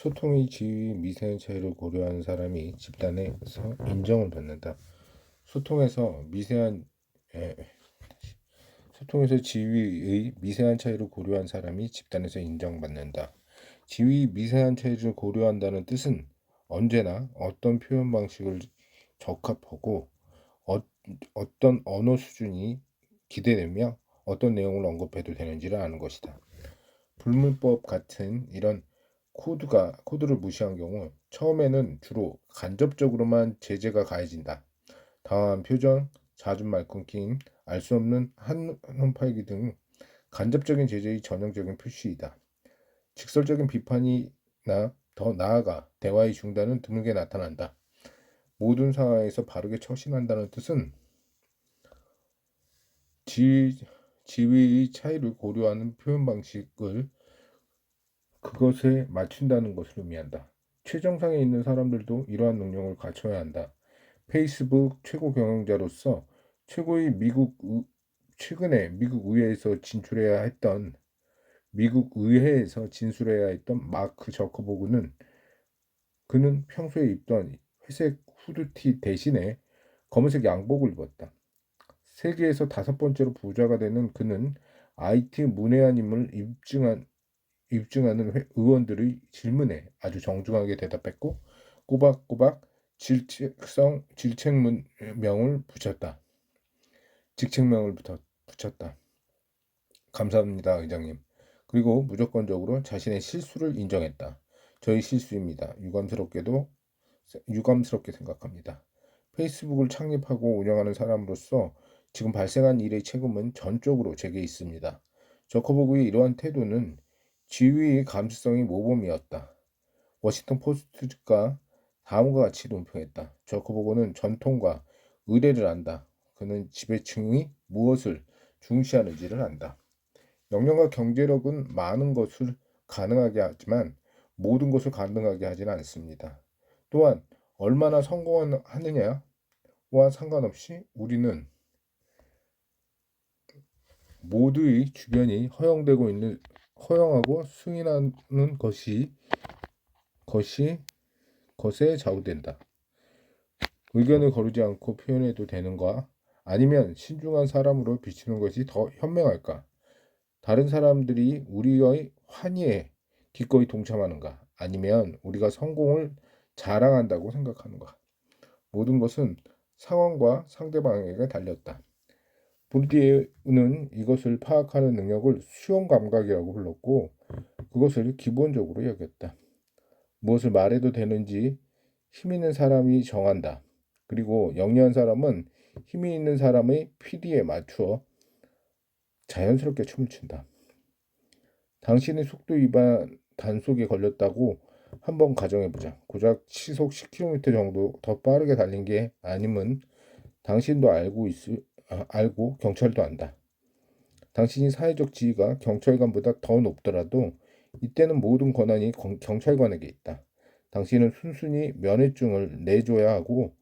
소통의 지위 미세한 차이를 고려하는 사람이 집단에서 인정을 받는다. 소통에서 미세한 에, 소통에서 지위의 미세한 차이를 고려한 사람이 집단에서 인정받는다. 지위 미세한 차이를 고려한다는 뜻은 언제나 어떤 표현 방식을 적합하고 어, 어떤 언어 수준이 기대되며 어떤 내용을 언급해도 되는지를 아는 것이다. 불문법 같은 이런 코드를 무시한 경우 처음에는 주로 간접적으로만 제재가 가해진다. 당황한 표정, 잦은 말 끊김, 알 수 없는 한눈 팔기 등 간접적인 제재의 전형적인 표시이다. 직설적인 비판이나 더 나아가 대화의 중단은 드물게 나타난다. 모든 상황에서 바르게 처신한다는 뜻은 지위, 지위의 차이를 고려하는 표현 방식을 그것에 맞춘다는 것을 의미한다. 최정상에 있는 사람들도 이러한 능력을 갖춰야 한다. 페이스북 최고 경영자로서 최근에 미국 의회에서 진술해야 했던 마크 저커버그는 그는 평소에 입던 회색 후드티 대신에 검은색 양복을 입었다. 세계에서 5번째로 부자가 되는 그는 IT 문외한임을 입증하는 의원들의 질문에 아주 정중하게 대답했고 꼬박꼬박 질책명을 붙였다. 직책명을 붙였다. 감사합니다, 의장님. 그리고 무조건적으로 자신의 실수를 인정했다. 저희 실수입니다. 유감스럽게 생각합니다. 페이스북을 창립하고 운영하는 사람으로서 지금 발생한 일의 책임은 전적으로 제게 있습니다. 저커버그의 이러한 태도는 지위의 감수성이 모범이었다. 워싱턴 포스트가 다음과 같이 논평했다. 저커버그는 전통과 의례를 안다. 그는 지배층이 무엇을 중시하는지를 안다. 역량과 경제력은 많은 것을 가능하게 하지만 모든 것을 가능하게 하지는 않습니다. 또한 얼마나 성공하느냐와 상관없이 우리는 모두의 주변이 허용하고 승인하는 것에 좌우된다. 의견을 거르지 않고 표현해도 되는가? 아니면 신중한 사람으로 비추는 것이 더 현명할까? 다른 사람들이 우리의 환희에 기꺼이 동참하는가? 아니면 우리가 성공을 자랑한다고 생각하는가? 모든 것은 상황과 상대방에게 달렸다. 보르디에우는 이것을 파악하는 능력을 수용 감각이라고 불렀고 그것을 기본적으로 여겼다. 무엇을 말해도 되는지 힘 있는 사람이 정한다. 그리고 영리한 사람은 힘이 있는 사람의 피리에 맞추어 자연스럽게 춤을 춘다. 당신이 속도 위반 단속에 걸렸다고 한번 가정해보자. 고작 시속 10km 정도 더 빠르게 달린 게 아님은 당신도 알고 경찰도 안다. 당신이 사회적 지위가 경찰관보다 더 높더라도 이때는 모든 권한이 경찰관에게 있다. 당신은 순순히 면회증을 내줘야 하고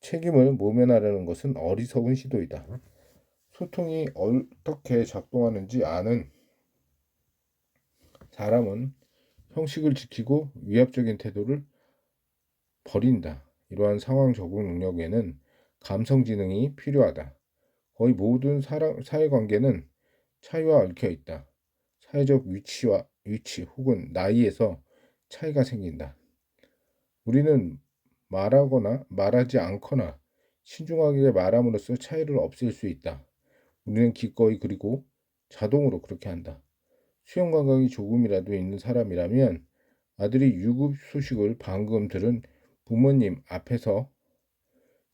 책임을 모면하려는 것은 어리석은 시도이다. 소통이 어떻게 작동하는지 아는 사람은 형식을 지키고 위압적인 태도를 버린다. 이러한 상황 적응 능력에는 감성 지능이 필요하다. 거의 모든 사회관계는 차이와 얽혀 있다. 사회적 위치 혹은 나이에서 차이가 생긴다. 우리는 말하거나 말하지 않거나 신중하게 말함으로써 차이를 없앨 수 있다. 우리는 기꺼이 그리고 자동으로 그렇게 한다. 수용 감각이 조금이라도 있는 사람이라면 아들이 유급 소식을 방금 들은 부모님 앞에서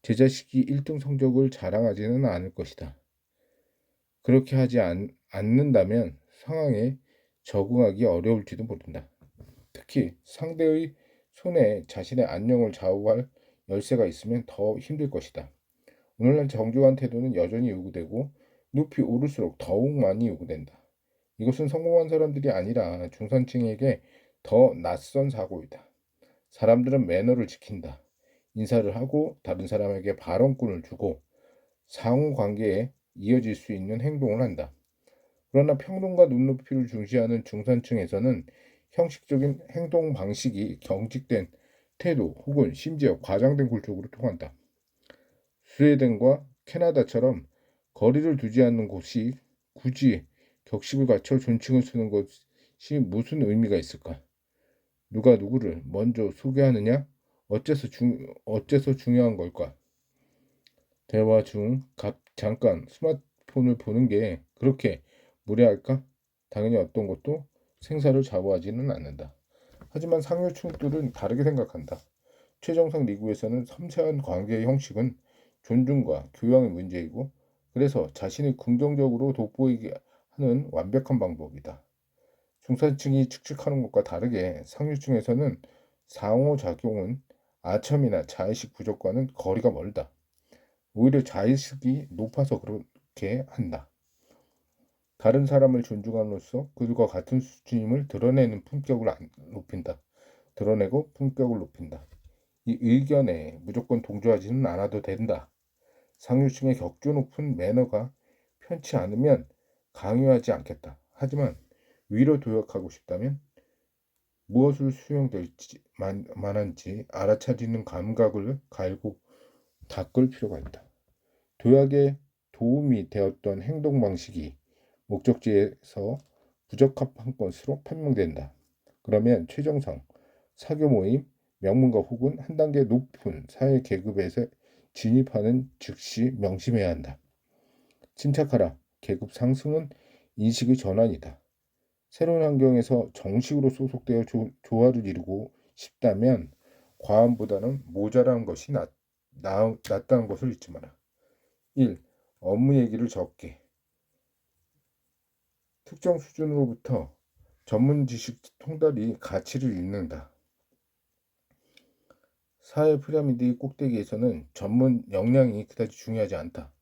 제 자식이 1등 성적을 자랑하지는 않을 것이다. 그렇게 하지 않는다면 상황에 적응하기 어려울지도 모른다. 특히 상대의 손에 자신의 안녕을 좌우할 열쇠가 있으면 더 힘들 것이다. 오늘날 정중한 태도는 여전히 요구되고 높이 오를수록 더욱 많이 요구된다. 이것은 성공한 사람들이 아니라 중산층에게 더 낯선 사고이다. 사람들은 매너를 지킨다. 인사를 하고 다른 사람에게 발언권을 주고 상호 관계에 이어질 수 있는 행동을 한다. 그러나 평등과 눈높이를 중시하는 중산층에서는 형식적인 행동 방식이 경직된 태도 혹은 심지어 과장된 굴욕으로 통한다. 스웨덴과 캐나다처럼 거리를 두지 않는 곳이 굳이 격식을 갖춰 존칭을 쓰는 것이 무슨 의미가 있을까? 누가 누구를 먼저 소개하느냐? 어째서 중요한 걸까? 대화 중 잠깐 스마트폰을 보는 게 그렇게 무례할까? 당연히 어떤 것도 생사를 좌우하지는 않는다. 하지만 상류층들은 다르게 생각한다. 최정상 리그에서는 섬세한 관계의 형식은 존중과 교양의 문제이고, 그래서 자신을 긍정적으로 돋보이게 하는 완벽한 방법이다. 중산층이 축축하는 것과 다르게 상류층에서는 상호작용은 아첨이나 자의식 부족과는 거리가 멀다. 오히려 자의식이 높아서 그렇게 한다. 다른 사람을 존중함으로써 그들과 같은 수준임을 드러내고 품격을 높인다. 이 의견에 무조건 동조하지는 않아도 된다. 상류층의 격조 높은 매너가 편치 않으면 강요하지 않겠다. 하지만 위로 도약하고 싶다면 무엇을 수용될지 만한지 알아차리는 감각을 갈고 닦을 필요가 있다. 도약에 도움이 되었던 행동 방식이 목적지에서 부적합한 것으로 판명된다. 그러면 최정상, 사교 모임, 명문가 혹은 한 단계 높은 사회 계급에서 진입하는 즉시 명심해야 한다. 침착하라. 계급 상승은 인식의 전환이다. 새로운 환경에서 정식으로 소속되어 조화를 이루고 싶다면 과함보다는 모자란 것이 낫다는 것을 잊지 마라. 1. 업무 얘기를 적게. 특정 수준으로부터 전문 지식 통달이 가치를 잃는다. 사회 피라미드의 꼭대기에서는 전문 역량이 그다지 중요하지 않다.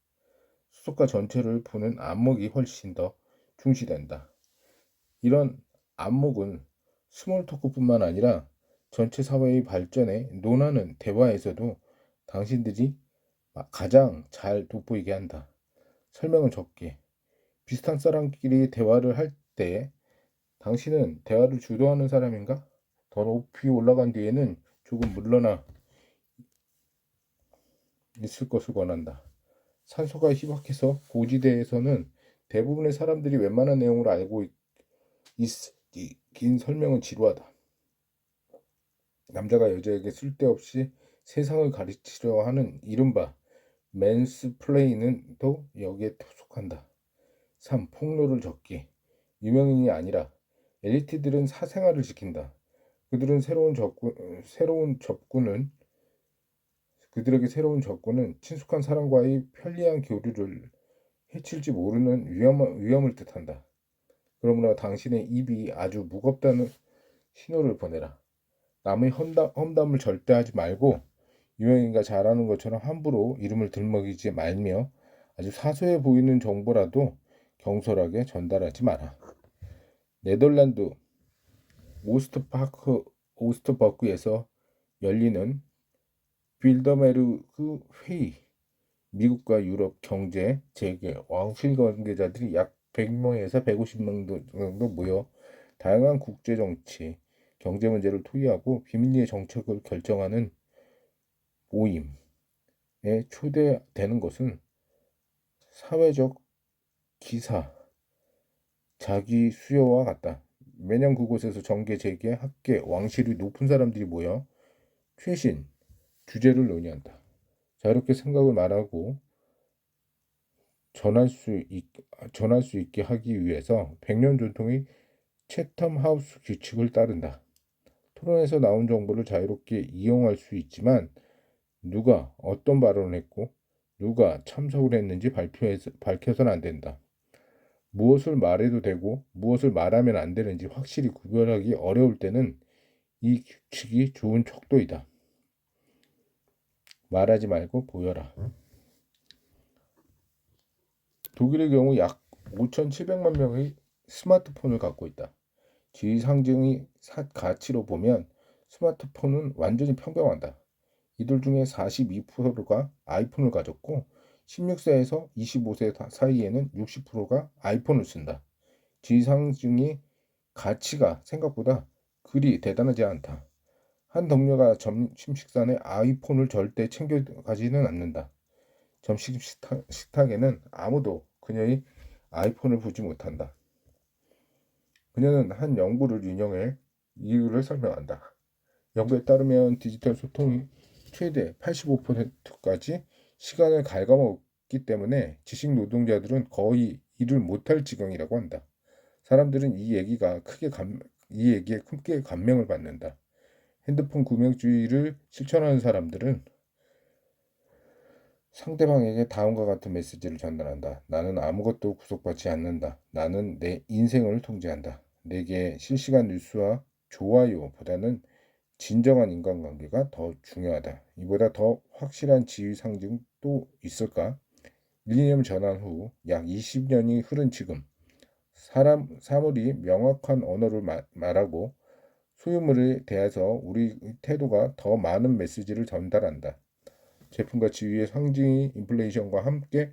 수석가 전체를 보는 안목이 훨씬 더 중시된다. 이런 안목은 스몰 토크뿐만 아니라 전체 사회의 발전에 논하는 대화에서도 당신들이 가장 잘 돋보이게 한다. 설명은 적게. 비슷한 사람끼리 대화를 할 때 당신은 대화를 주도하는 사람인가? 더 높이 올라간 뒤에는 조금 물러나 있을 것을 권한다. 산소가 희박해서 고지대에서는 대부분의 사람들이 웬만한 내용을 알고 긴 설명은 지루하다. 남자가 여자에게 쓸데없이 세상을 가르치려 하는 이른바 맨스플레인은 또 여기에 속한다. 3. 폭로를 적게. 유명인이 아니라 엘리트들은 사생활을 지킨다. 그들에게 새로운 접근은 친숙한 사람과의 편리한 교류를 해칠지 모르는 위험을 뜻한다. 그러므로 당신의 입이 아주 무겁다는 신호를 보내라. 남의 험담을 절대 하지 말고 유명인과 잘하는 것처럼 함부로 이름을 들먹이지 말며 아주 사소해 보이는 정보라도 경솔하게 전달하지 마라. 네덜란드 오스트버크에서 열리는 빌더메르크 회의. 미국과 유럽 경제 재계 왕실 관계자들이 약 100명에서 150명 정도 모여 다양한 국제 정치, 경제 문제를 토의하고 비밀리에 정책을 결정하는 모임에 초대되는 것은 사회적 기사, 자기 수요와 같다. 매년 그곳에서 정계, 재계, 학계, 왕실이 높은 사람들이 모여 최신 주제를 논의한다. 자유롭게 생각을 말하고 전할 수 있게 하기 위해서 100년 전통의 채텀 하우스 규칙을 따른다. 토론에서 나온 정보를 자유롭게 이용할 수 있지만 누가 어떤 발언을 했고 누가 참석을 했는지 밝혀서는 안 된다. 무엇을 말해도 되고 무엇을 말하면 안 되는지 확실히 구별하기 어려울 때는 이 규칙이 좋은 척도이다. 말하지 말고 보여라. 독일의 경우 약 5,700만 명의 스마트폰을 갖고 있다. 지위 상징의 가치로 보면 스마트폰은 완전히 평범하다. 이들 중에 42%가 아이폰을 가졌고 16세에서 25세 사이에는 60%가 아이폰을 쓴다. 지위 상징의 가치가 생각보다 그리 대단하지 않다. 한 동료가 점심 식사에 아이폰을 절대 챙겨가지는 않는다. 점심 식탁에는 아무도 그녀의 아이폰을 보지 못한다. 그녀는 한 연구를 인용해 이유를 설명한다. 연구에 따르면 디지털 소통이 최대 85%까지 시간을 갉아먹기 때문에 지식 노동자들은 거의 일을 못할 지경이라고 한다. 사람들은 이 얘기에 크게 감명을 받는다. 핸드폰 구명주의를 실천하는 사람들은 상대방에게 다음과 같은 메시지를 전달한다. 나는 아무것도 구속받지 않는다. 나는 내 인생을 통제한다. 내게 실시간 뉴스와 좋아요보다는 진정한 인간관계가 더 중요하다. 이보다 더 확실한 지위 상징 또 있을까? 밀리니엄 전환 후 약 20년이 흐른 지금 사물이 명확한 언어를 말하고 소유물에 대해서 우리 태도가 더 많은 메시지를 전달한다. 제품과 지위의 상징이 인플레이션과 함께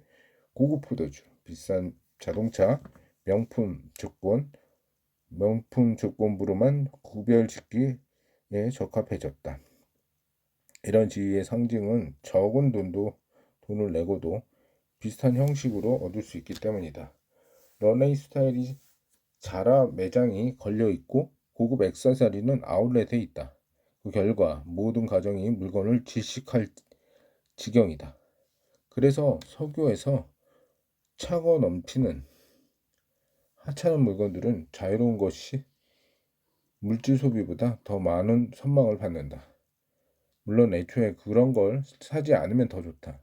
고급 포도주, 비싼 자동차, 명품 조건부로만 구별짓기에 적합해졌다. 이런 지위의 상징은 적은 돈을 내고도 비슷한 형식으로 얻을 수 있기 때문이다. 런웨이 스타일이 자라 매장이 걸려있고 고급 액세서리는 아울렛에 있다. 그 결과 모든 가정이 물건을 질식할 지경이다. 그래서 서구에서 차고 넘치는 하찮은 물건들은 자유로운 것이 물질 소비보다 더 많은 선망을 받는다. 물론 애초에 그런 걸 사지 않으면 더 좋다.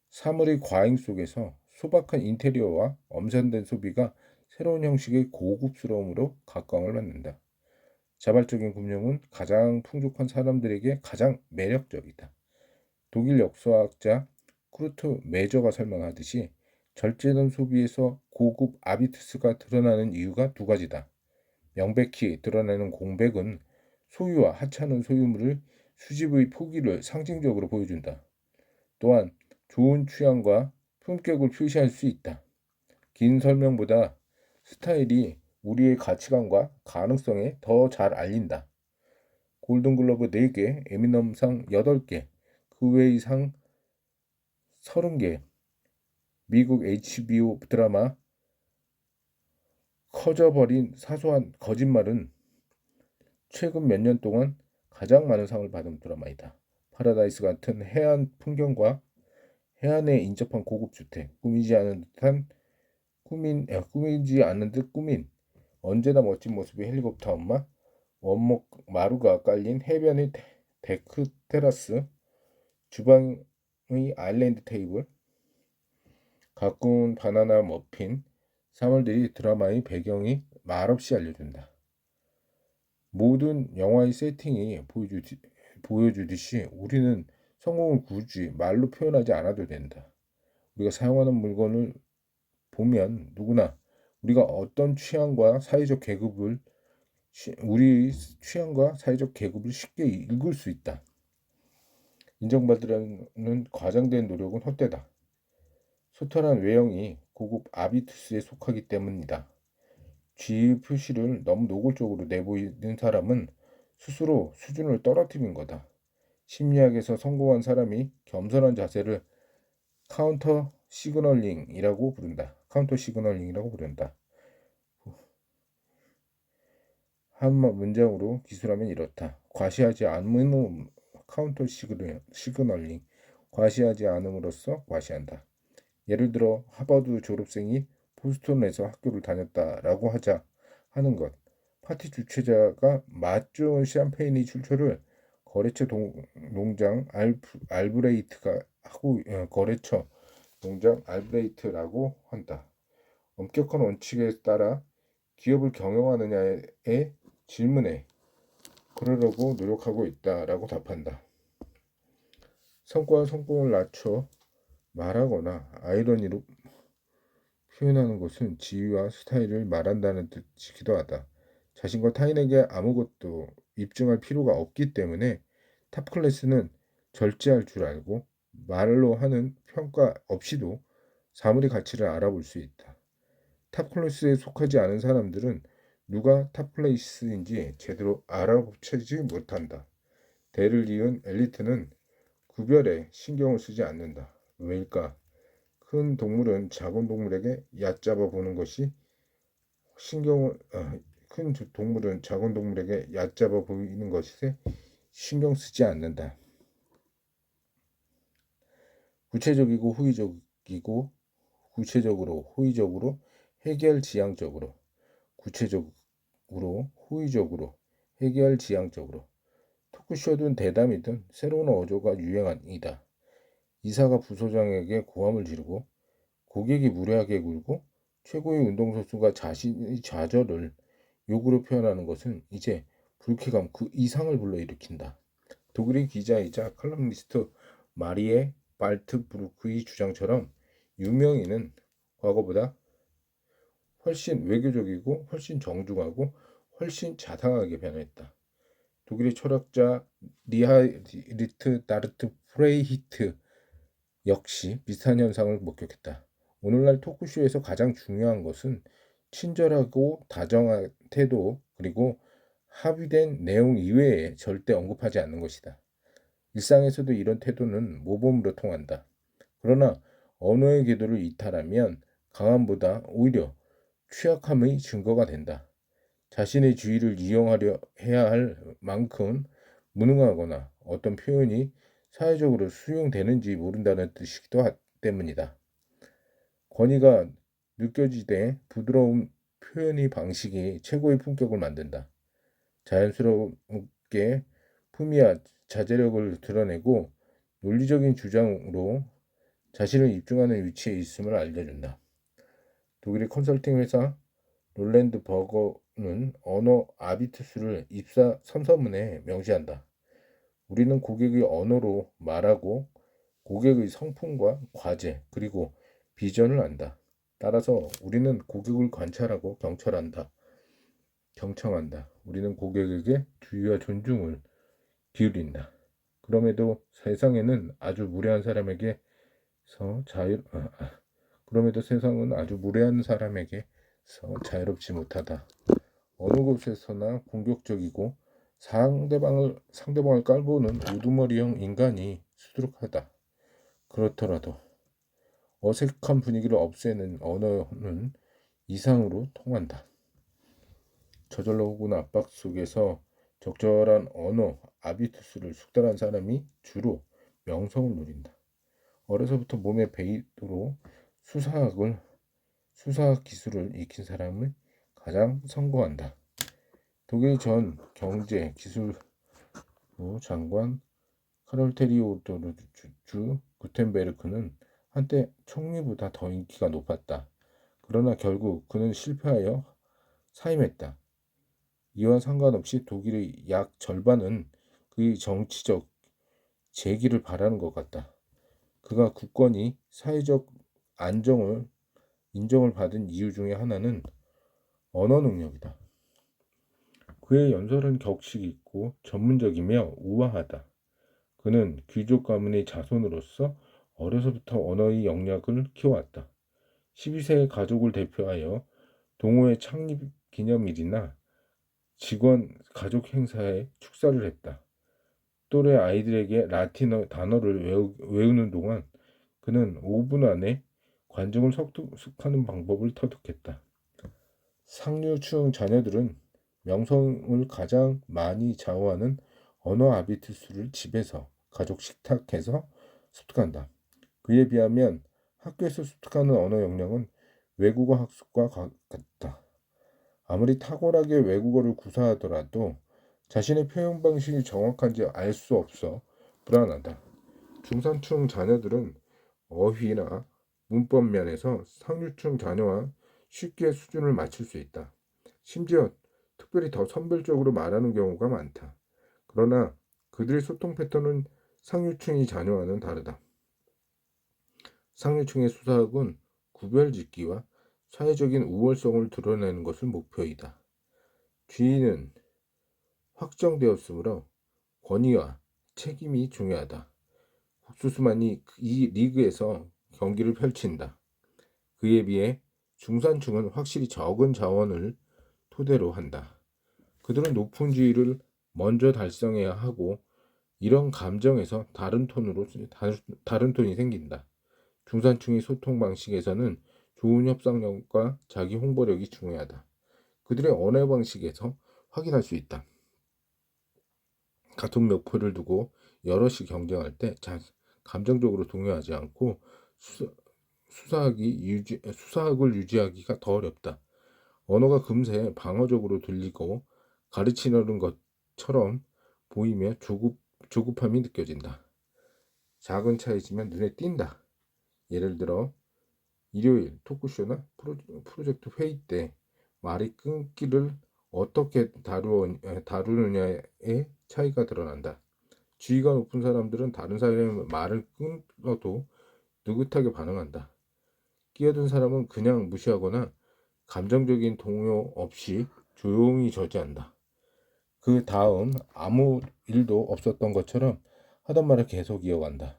사물의 과잉 속에서 소박한 인테리어와 엄선된 소비가 새로운 형식의 고급스러움으로 각광을 받는다. 자발적인 금융은 가장 풍족한 사람들에게 가장 매력적이다. 독일 역사학자 쿠르트 메저가 설명하듯이 절제된 소비에서 고급 아비투스가 드러나는 이유가 두 가지다. 명백히 드러나는 공백은 소유와 하찮은 소유물을 수집의 포기를 상징적으로 보여준다. 또한 좋은 취향과 품격을 표시할 수 있다. 긴 설명보다 스타일이 우리의 가치관과 가능성에 더 잘 알린다. 골든글러브 4개, 에미넘상 8개, 그 외의 상 30개, 미국 HBO 드라마 커져버린 사소한 거짓말은 최근 몇 년 동안 가장 많은 상을 받은 드라마이다. 파라다이스 같은 해안 풍경과 해안에 인접한 고급 주택, 꾸미지 않은 듯 꾸민 언제나 멋진 모습의 헬리콥터 엄마, 원목 마루가 깔린 해변의 데크 테라스, 주방의 아일랜드 테이블, 가꾼 바나나 머핀, 사물들이 드라마의 배경이 말없이 알려준다. 모든 영화의 세팅이 보여주듯이 우리는 성공을 굳이 말로 표현하지 않아도 된다. 우리가 사용하는 물건을 보면 누구나 우리가 어떤 우리 취향과 사회적 계급을 쉽게 읽을 수 있다. 인정받으려는 과장된 노력은 헛되다. 소탈한 외형이 고급 아비투스에 속하기 때문이다. 지위 표시를 너무 노골적으로 내보이는 사람은 스스로 수준을 떨어뜨린 거다. 심리학에서 성공한 사람이 겸손한 자세를 카운터 시그널링이라고 부른다. 한 문장으로 기술하면 이렇다. 시그널링. 과시하지 않음으로써 과시한다. 예를 들어 하버드 졸업생이 보스턴에서 학교를 다녔다라고 하는 것. 파티 주최자가 맛 좋은 샴페인의 출처를 거래처 농장 알브레이트라고 한다. 엄격한 원칙에 따라 기업을 경영하느냐의 질문에 그러려고 노력하고 있다라고 답한다. 성과와 성공을 낮춰 말하거나 아이러니로 표현하는 것은 지위와 스타일을 말한다는 뜻이기도 하다. 자신과 타인에게 아무것도 입증할 필요가 없기 때문에 탑클래스는 절제할 줄 알고 말로 하는 평가 없이도 사물의 가치를 알아볼 수 있다. 탑클래스에 속하지 않은 사람들은 누가 탑플레이스인지 제대로 알아채지 못한다. 대를 이은 엘리트는 구별에 신경을 쓰지 않는다. 왜일까? 큰 동물은 작은 동물에게 얕잡아 보는 것이 신경을 큰 동물은 작은 동물에게 얕잡아 보이는 것에 신경 쓰지 않는다. 구체적이고 후의적이고 구체적으로 호의적으로 해결지향적으로 구체적으로 호의적으로 해결지향적으로 토크쇼든 대담이든 새로운 어조가 유행이다. 이사가 부소장에게 고함을 지르고 고객이 무례하게 굴고 최고의 운동선수가 자신의 좌절을 욕으로 표현하는 것은 이제 불쾌감 그 이상을 불러일으킨다. 독일의 기자이자 칼럼니스트 마리에 발트브루크의 주장처럼 유명인은 과거보다 훨씬 외교적이고 훨씬 정중하고 훨씬 자상하게 변했다. 독일의 철학자 리하리트 다르트 프레이히트 역시 비슷한 현상을 목격했다. 오늘날 토크쇼에서 가장 중요한 것은 친절하고 다정한 태도 그리고 합의된 내용 이외에 절대 언급하지 않는 것이다. 일상에서도 이런 태도는 모범으로 통한다. 그러나 언어의 궤도를 이탈하면 강함보다 오히려 취약함의 증거가 된다. 자신의 주의를 이용하려 해야 할 만큼 무능하거나 어떤 표현이 사회적으로 수용되는지 모른다는 뜻이기도 때문이다. 권위가 느껴지되 부드러운 표현의 방식이 최고의 품격을 만든다. 자연스럽게 품위와 자제력을 드러내고 논리적인 주장으로 자신을 입증하는 위치에 있음을 알려준다. 독일의 컨설팅 회사 롤랜드 버거는 언어 아비투스를 입사 선서문에 명시한다. 우리는 고객의 언어로 말하고 고객의 성품과 과제 그리고 비전을 안다. 따라서 우리는 고객을 관찰하고 경청한다. 우리는 고객에게 주의와 존중을 기울인다. 그럼에도 세상은 아주 무례한 사람에게서 자유롭지 못하다. 어느 곳에서나 공격적이고 상대방을 깔보는 우두머리형 인간이 수두룩하다. 그렇더라도 어색한 분위기를 없애는 언어는 이상으로 통한다. 저절로 혹은 압박 속에서 적절한 언어 아비투스를 숙달한 사람이 주로 명성을 누린다. 어려서부터 몸에 배이도록 수사학 기술을 익힌 사람을 가장 선고한다. 독일 전 경제 기술부 장관 카롤 테리오도르주 구텐베르크는 한때 총리보다 더 인기가 높았다. 그러나 결국 그는 실패하여 사임했다. 이와 상관없이 독일의 약 절반은 그의 정치적 재기를 바라는 것 같다. 그가 굳건히 사회적 인정을 받은 이유 중에 하나는 언어 능력이다. 그의 연설은 격식 있고 전문적이며 우아하다. 그는 귀족 가문의 자손으로서 어려서부터 언어의 영역을 키워왔다. 12세의 가족을 대표하여 동호회 창립 기념일이나 직원 가족 행사에 축사를 했다. 또래 아이들에게 라틴어 단어를 외우는 동안 그는 5분 안에 관중을 설득하는 방법을 터득했다. 상류층 자녀들은 명성을 가장 많이 좌우하는 언어 아비투스를 집에서 가족 식탁에서 습득한다. 그에 비하면 학교에서 습득하는 언어 역량은 외국어 학습과 같다. 아무리 탁월하게 외국어를 구사하더라도 자신의 표현 방식이 정확한지 알 수 없어 불안하다. 중산층 자녀들은 어휘나 문법 면에서 상류층 자녀와 쉽게 수준을 맞출 수 있다. 심지어 특별히 더 선별적으로 말하는 경우가 많다. 그러나 그들의 소통 패턴은 상류층의 자녀와는 다르다. 상류층의 수사학은 구별짓기와 사회적인 우월성을 드러내는 것을 목표이다. 주의는 확정되었으므로 권위와 책임이 중요하다. 국수수만이 이 리그에서 경기를 펼친다. 그에 비해 중산층은 확실히 적은 자원을 토대로 한다. 그들은 높은 지위를 먼저 달성해야 하고 이런 감정에서 다른 톤이 생긴다. 중산층의 소통 방식에서는 좋은 협상력과 자기 홍보력이 중요하다. 그들의 언어 방식에서 확인할 수 있다. 같은 목표를 두고 여럿이 경쟁할 때 감정적으로 동요하지 않고 수사학을 유지하기가 더 어렵다. 언어가 금세 방어적으로 들리고 가르치려는 것처럼 보이며 조급함이 느껴진다. 작은 차이지만 눈에 띈다. 예를 들어 일요일 토크쇼나 프로젝트 회의 때 말이 끊기를 어떻게 다루느냐의 차이가 드러난다. 지위가 높은 사람들은 다른 사람의 말을 끊어도 느긋하게 반응한다. 끼어든 사람은 그냥 무시하거나 감정적인 동요 없이 조용히 저지한다. 그 다음 아무 일도 없었던 것처럼 하던 말을 계속 이어간다.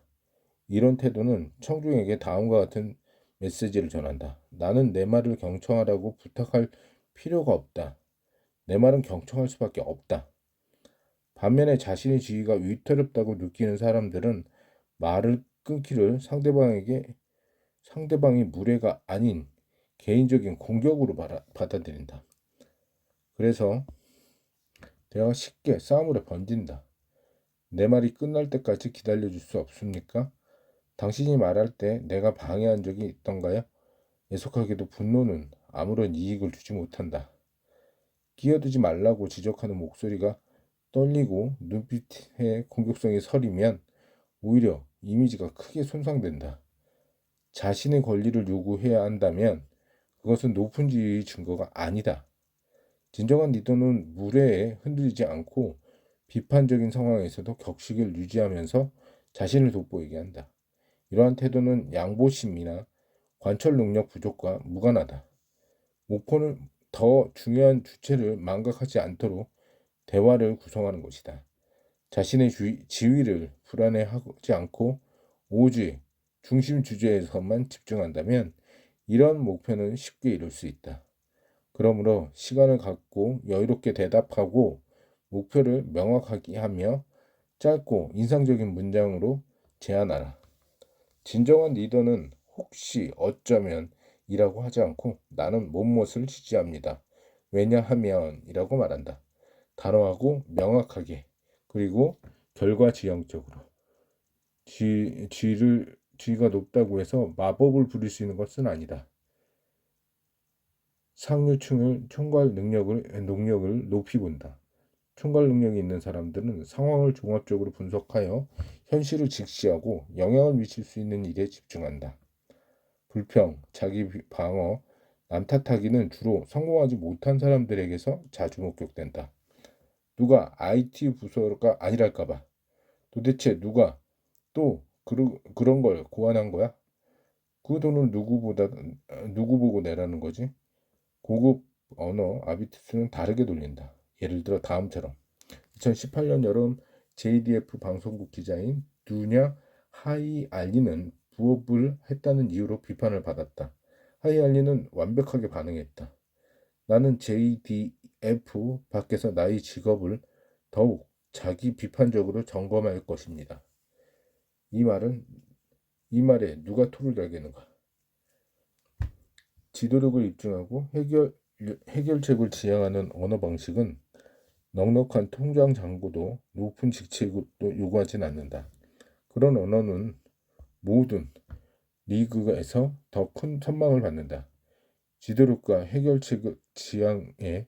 이런 태도는 청중에게 다음과 같은 메시지를 전한다. 나는 내 말을 경청하라고 부탁할 필요가 없다. 내 말은 경청할 수밖에 없다. 반면에 자신의 지위가 위태롭다고 느끼는 사람들은 말을 끊기를 상대방이 무례가 아닌 개인적인 공격으로 받아들인다. 그래서 대화가 쉽게 싸움으로 번진다. 내 말이 끝날 때까지 기다려줄 수 없습니까? 당신이 말할 때 내가 방해한 적이 있던가요? 애석하게도 분노는 아무런 이익을 주지 못한다. 끼어들지 말라고 지적하는 목소리가 떨리고 눈빛에 공격성이 서리면 오히려 이미지가 크게 손상된다. 자신의 권리를 요구해야 한다면 그것은 높은 지위의 증거가 아니다. 진정한 리더는 무례에 흔들리지 않고 비판적인 상황에서도 격식을 유지하면서 자신을 돋보이게 한다. 이러한 태도는 양보심이나 관철 능력 부족과 무관하다. 목표는 더 중요한 주체를 망각하지 않도록 대화를 구성하는 것이다. 자신의 지위를 불안해하지 않고 오직 중심 주제에서만 집중한다면 이런 목표는 쉽게 이룰 수 있다. 그러므로 시간을 갖고 여유롭게 대답하고 목표를 명확하게 하며 짧고 인상적인 문장으로 제안하라. 진정한 리더는 혹시 어쩌면 이라고 하지 않고 나는 뭐뭇을 지지합니다. 왜냐하면 이라고 말한다. 단호하고 명확하게 그리고 결과지향적으로 지위가 높다고 해서 마법을 부릴 수 있는 것은 아니다. 상류층을 총괄 능력을 높이 본다. 총괄 능력이 있는 사람들은 상황을 종합적으로 분석하여 현실을 직시하고 영향을 미칠 수 있는 일에 집중한다. 불평, 자기 방어, 남 탓하기는 주로 성공하지 못한 사람들에게서 자주 목격된다. 누가 IT 부서가 아니랄까봐. 도대체 누가 또 그런 걸 고안한 거야? 그 돈을 누구 보고 내라는 거지? 고급 언어 아비투스는 다르게 돌린다. 예를 들어 다음처럼 2018년 여름 JDF 방송국 기자인 두냐 하이알리는 부업을 했다는 이유로 비판을 받았다. 하이알리는 완벽하게 반응했다. 나는 JDF 밖에서 나의 직업을 더욱 자기 비판적으로 점검할 것입니다. 이 말에 누가 토를 달겠는가? 지도력을 입증하고 해결책을 지향하는 언어 방식은 넉넉한 통장 잔고도 높은 직책도 요구하진 않는다. 그런 언어는 모든 리그에서 더 큰 선망을 받는다. 지도력과 해결책 지향에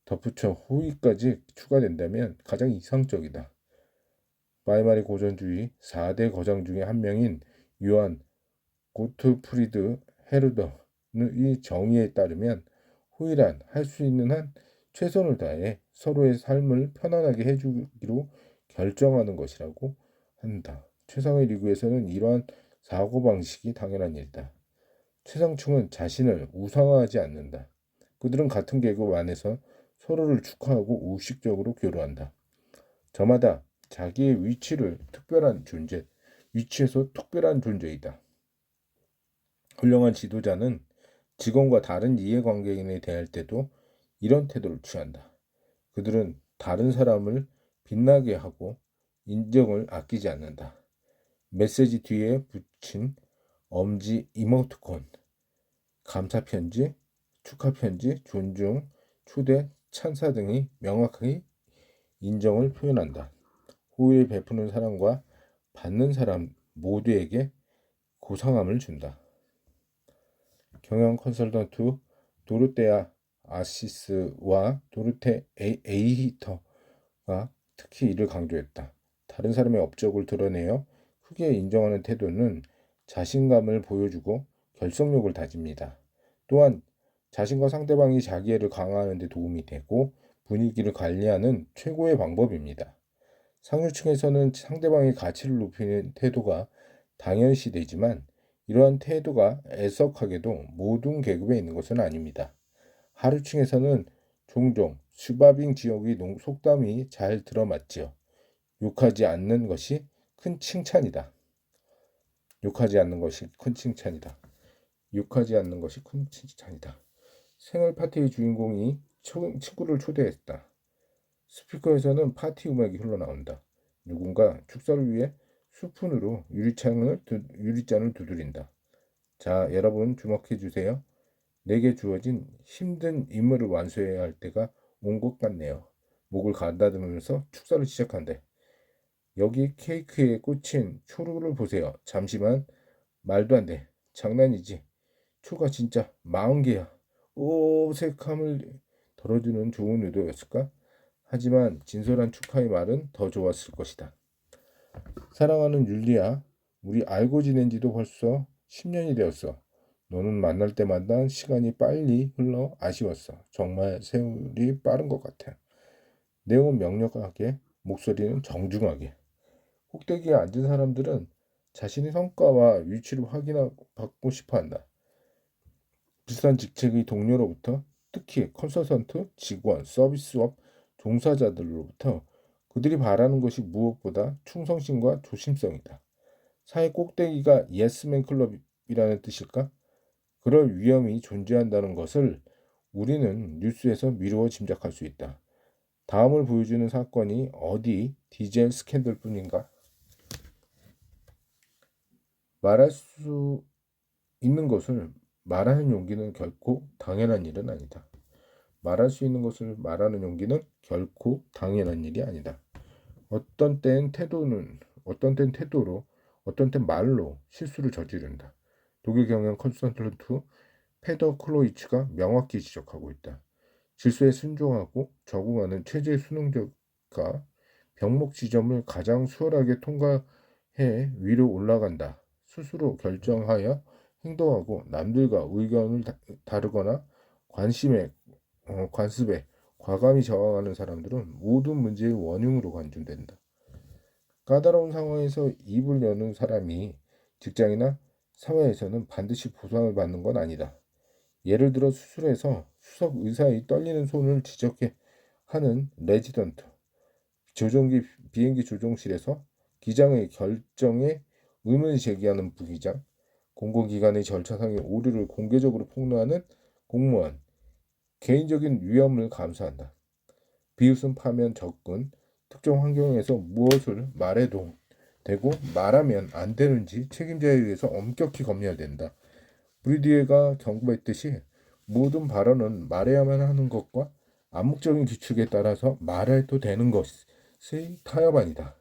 덧붙여 호의까지 추가된다면 가장 이상적이다. 바이마리 고전주의 4대 거장 중에 한 명인 요한 고트프리드 헤르더의 정의에 따르면 호의란 할 수 있는 한 최선을 다해 서로의 삶을 편안하게 해주기로 결정하는 것이라고 한다. 최상의 리그에서는 이러한 사고방식이 당연한 일이다. 최상층은 자신을 우상화하지 않는다. 그들은 같은 계급 안에서 서로를 축하하고 의식적으로 교류한다. 저마다 자기의 위치에서 특별한 존재이다. 훌륭한 지도자는 직원과 다른 이해관계인에 대할 때도 이런 태도를 취한다. 그들은 다른 사람을 빛나게 하고 인정을 아끼지 않는다. 메시지 뒤에 붙인 엄지 이모티콘, 감사 편지, 축하 편지, 존중, 초대, 찬사 등이 명확하게 인정을 표현한다. 호의를 베푸는 사람과 받는 사람 모두에게 고상함을 준다. 경영 컨설턴트 도르테아 아시스와 도르테 에이히터가 특히 이를 강조했다. 다른 사람의 업적을 드러내어 크게 인정하는 태도는 자신감을 보여주고 결속력을 다집니다. 또한 자신과 상대방이 자기애를 강화하는 데 도움이 되고 분위기를 관리하는 최고의 방법입니다. 상류층에서는 상대방의 가치를 높이는 태도가 당연시되지만 이러한 태도가 애석하게도 모든 계급에 있는 것은 아닙니다. 하류층에서는 종종 슈바빙 지역의 속담이 잘 들어맞지요. 욕하지 않는 것이 큰 칭찬이다. 욕하지 않는 것이 큰 칭찬이다. 욕하지 않는 것이 큰 칭찬이다. 생일 파티의 주인공이 친구를 초대했다. 스피커에서는 파티 음악이 흘러나온다. 누군가 축사를 위해 수푼으로 유리잔을 두드린다. 자, 여러분 주목해 주세요. 내게 주어진 힘든 임무를 완수해야 할 때가 온 것 같네요. 목을 가다듬으면서 축사를 시작한대. 여기 케이크에 꽂힌 초루를 보세요. 잠시만. 말도 안 돼. 장난이지. 초가 진짜 40개야. 어색함을 덜어주는 좋은 의도였을까? 하지만 진솔한 축하의 말은 더 좋았을 것이다. 사랑하는 율리야, 우리 알고 지낸 지도 벌써 10년이 되었어. 너는 만날 때마다 시간이 빨리 흘러 아쉬웠어. 정말 세월이 빠른 것 같아. 내용은 명료하게, 목소리는 정중하게. 꼭대기에 앉은 사람들은 자신의 성과와 위치를 받고 싶어 한다. 비슷한 직책의 동료로부터, 특히 컨설턴트, 직원, 서비스업 종사자들로부터 그들이 바라는 것이 무엇보다 충성심과 조심성이다. 사회 꼭대기가 예스맨 클럽이라는 뜻일까? 그럴 위험이 존재한다는 것을 우리는 뉴스에서 미루어 짐작할 수 있다. 다음을 보여주는 사건이 어디 디젤 스캔들뿐인가? 말할 수 있는 것을 말하는 용기는 결코 당연한 일은 아니다. 말할 수 있는 것을 말하는 용기는 결코 당연한 일이 아니다. 어떤 땐 태도로, 어떤 땐 말로 실수를 저지른다. 독일 경영 컨설턴트 페더 클로이츠가 명확히 지적하고 있다. 질서에 순종하고 적응하는 체제 수능자가 병목 지점을 가장 수월하게 통과해 위로 올라간다. 스스로 결정하여 행동하고 남들과 의견을 다르거나 관습에 과감히 저항하는 사람들은 모든 문제의 원흉으로 간주된다. 까다로운 상황에서 입을 여는 사람이 직장이나 사회에서는 반드시 보상을 받는 건 아니다. 예를 들어 수술에서 수석 의사의 떨리는 손을 지적해 하는 레지던트, 비행기 조종실에서 기장의 결정에 의문을 제기하는 부기장, 공공기관의 절차상의 오류를 공개적으로 폭로하는 공무원, 개인적인 위험을 감수한다. 비웃음, 파면, 접근, 특정 환경에서 무엇을 말해도 되고 말하면 안 되는지 책임자에 의해서 엄격히 검열해야 된다. 브리디에가 경고했듯이 모든 발언은 말해야만 하는 것과 암묵적인 규칙에 따라서 말해도 되는 것이 타협아니다.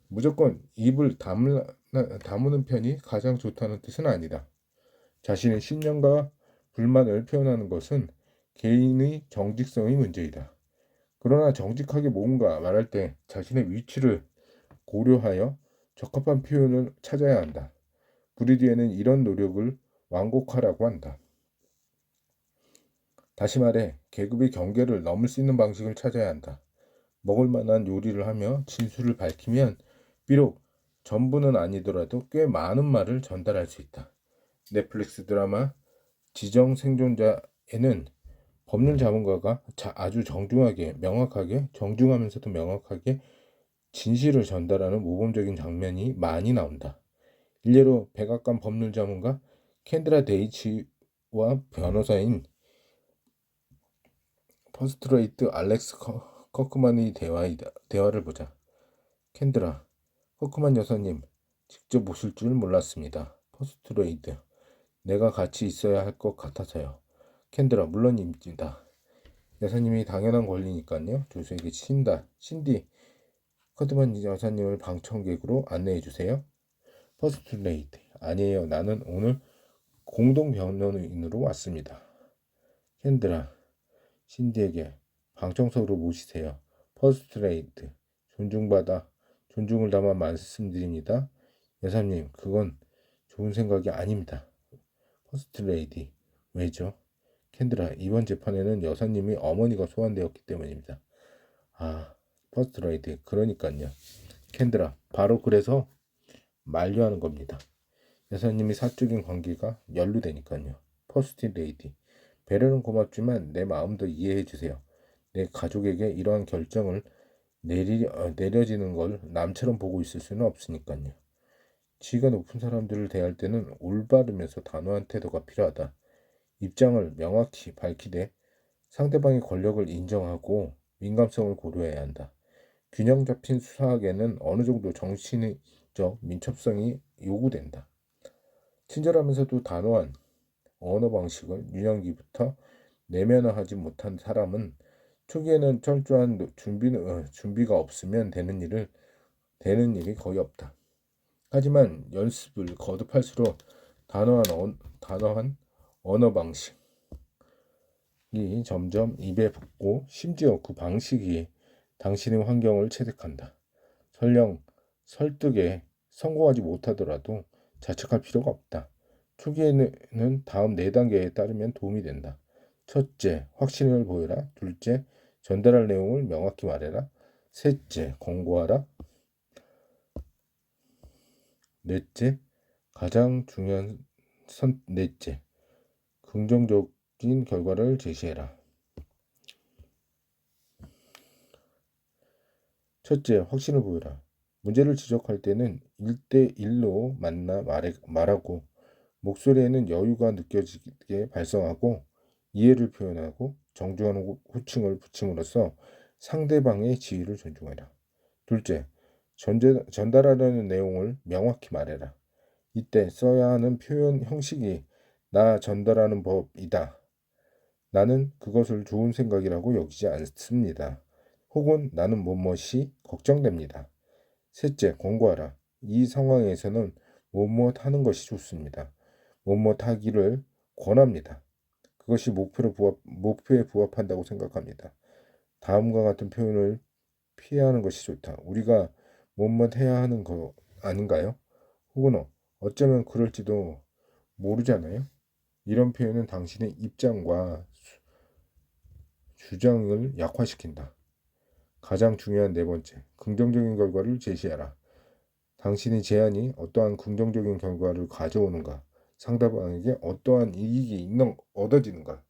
무조건 입을 다무는 편이 가장 좋다는 뜻은 아니다. 자신의 신념과 불만을 표현하는 것은 개인의 정직성의 문제이다. 그러나 정직하게 뭔가 말할 때 자신의 위치를 고려하여 적합한 표현을 찾아야 한다. 브리디에는 이런 노력을 완곡하라고 한다. 다시 말해 계급의 경계를 넘을 수 있는 방식을 찾아야 한다. 먹을 만한 요리를 하며 진술을 밝히면 비록 전부는 아니더라도 꽤 많은 말을 전달할 수 있다. 넷플릭스 드라마 지정 생존자에는 법률 자문가가 아주 정중하면서도 명확하게 진실을 전달하는 모범적인 장면이 많이 나온다. 일례로 백악관 법률 자문가 캔드라 데이치와 변호사인 퍼스트레이트 알렉스 커크만의 대화를 보자. 캔들아, 커크만 여사님 직접 오실 줄 몰랐습니다. 퍼스트레이트, 내가 같이 있어야 할 것 같아서요. 캔들아, 물론입니다. 여사님이 당연한 권리니까요. 조수에게 신디, 커드만 여사님을 방청객으로 안내해 주세요. 퍼스트레이트, 아니에요. 나는 오늘 공동 변호인으로 왔습니다. 캔들아, 신디에게 방청석으로 모시세요. 퍼스트레이트, 존중을 담아 말씀드립니다. 여사님, 그건 좋은 생각이 아닙니다. 퍼스트레이디, 왜죠? 캔들아, 이번 재판에는 여사님이 어머니가 소환되었기 때문입니다. 아, 퍼스트레이디, 그러니까요. 캔들아, 바로 그래서 만류하는 겁니다. 여사님이 사적인 관계가 연루되니까요. 퍼스트레이디, 배려는 고맙지만 내 마음도 이해해 주세요. 내 가족에게 이러한 결정을 내려지는 걸 남처럼 보고 있을 수는 없으니까요. 지위가 높은 사람들을 대할 때는 올바르면서 단호한 태도가 필요하다. 입장을 명확히 밝히되 상대방의 권력을 인정하고 민감성을 고려해야 한다. 균형 잡힌 수사학에는 어느 정도 정신적 민첩성이 요구된다. 친절하면서도 단호한 언어 방식을 유년기부터 내면화하지 못한 사람은 초기에는 철저한 준비가 없으면 되는 일이 거의 없다. 하지만 연습을 거듭할수록 단호한 언어 방식이 점점 입에 붙고 심지어 그 방식이 당신의 환경을 체득한다. 설령 설득에 성공하지 못하더라도 자책할 필요가 없다. 초기에는 다음 4단계에 따르면 도움이 된다. 첫째, 확신을 보여라. 둘째, 전달할 내용을 명확히 말해라. 셋째, 권고하라. 넷째, 넷째, 긍정적인 결과를 제시해라. 첫째, 확신을 보여라. 문제를 지적할 때는 1대1로 만나 말하고 목소리에는 여유가 느껴지게 발성하고 이해를 표현하고 정중한 호칭을 붙임으로써 상대방의 지위를 존중해라. 둘째, 전달하려는 내용을 명확히 말해라. 이때 써야 하는 표현 형식이 나 전달하는 법이다. 나는 그것을 좋은 생각이라고 여기지 않습니다. 혹은 나는 뭐뭇이 걱정됩니다. 셋째, 권고하라. 이 상황에서는 뭐뭇 하는 것이 좋습니다. 뭐뭇 하기를 권합니다. 그것이 목표에 부합한다고 생각합니다. 다음과 같은 표현을 피하는 것이 좋다. 우리가 뭐뭇 해야 하는 거 아닌가요? 혹은 어쩌면 그럴지도 모르잖아요. 이런 표현은 당신의 입장과 주장을 약화시킨다. 가장 중요한 네 번째, 긍정적인 결과를 제시하라. 당신의 제안이 어떠한 긍정적인 결과를 가져오는가, 상대방에게 어떠한 이익이 얻어지는가,